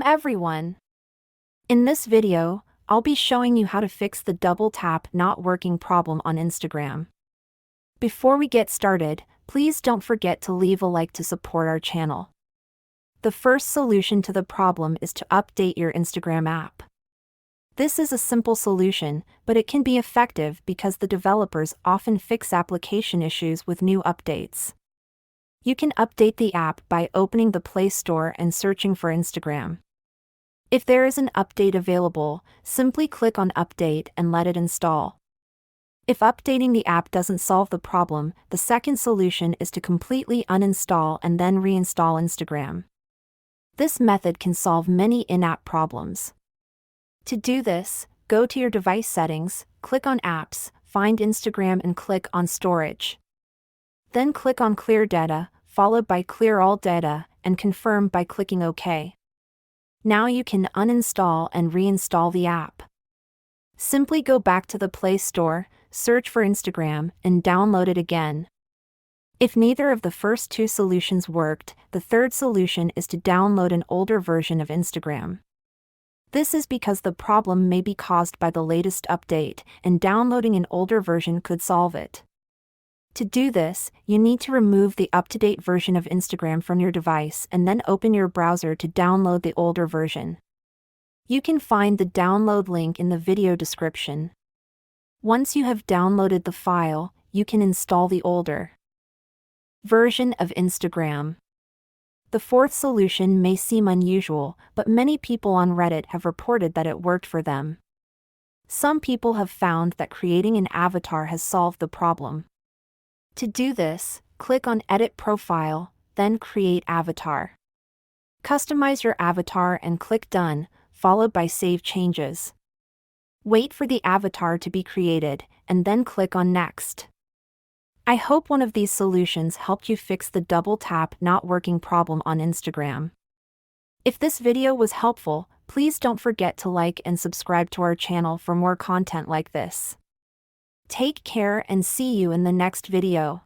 everyone! In this video, I'll be showing you how to fix the double tap not working problem on Instagram. Before we get started, please don't forget to leave a like to support our channel. The first solution to the problem is to update your Instagram app. This is a simple solution, but it can be effective because the developers often fix application issues with new updates. You can update the app by opening the Play Store and searching for Instagram. If there is an update available, simply click on Update and let it install. If updating the app doesn't solve the problem, the second solution is to completely uninstall and then reinstall Instagram. This method can solve many in-app problems. To do this, go to your device settings, click on Apps, find Instagram and click on Storage. Then click on Clear Data, followed by Clear All Data, and confirm by clicking OK. Now you can uninstall and reinstall the app. Simply go back to the Play Store, search for Instagram, and download it again. If neither of the first two solutions worked, the third solution is to download an older version of Instagram. This is because the problem may be caused by the latest update, and downloading an older version could solve it. To do this, you need to remove the up-to-date version of Instagram from your device and then open your browser to download the older version. You can find the download link in the video description. Once you have downloaded the file, you can install the older version of Instagram. The fourth solution may seem unusual, but many people on Reddit have reported that it worked for them. Some people have found that creating an avatar has solved the problem. To do this, click on Edit Profile, then Create Avatar. Customize your avatar and click Done, followed by Save Changes. Wait for the avatar to be created, and then click on Next. I hope one of these solutions helped you fix the double tap not working problem on Instagram. If this video was helpful, please don't forget to like and subscribe to our channel for more content like this. Take care and see you in the next video.